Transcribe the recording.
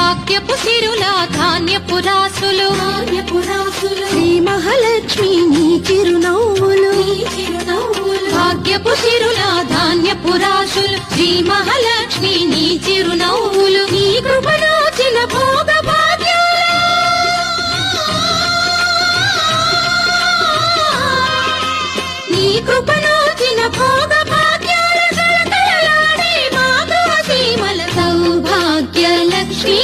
భాగ్యపు సిరుల ధాన్యపు రాసులు శ్రీ మహాలక్ష్మి నీ చిరునవ్వులు భాగ్యపు సిరుల ధాన్యపు రాసులు శ్రీ మహాలక్ష్మి నీ చిరునవ్వులు నీ కృపణోచిన భోగ భాగ్యాలు నీ కృపణోచిన భోగ భాగ్యాల కళకళలాడే మాధవ సీమల సౌభాగ్య లక్ష్మీ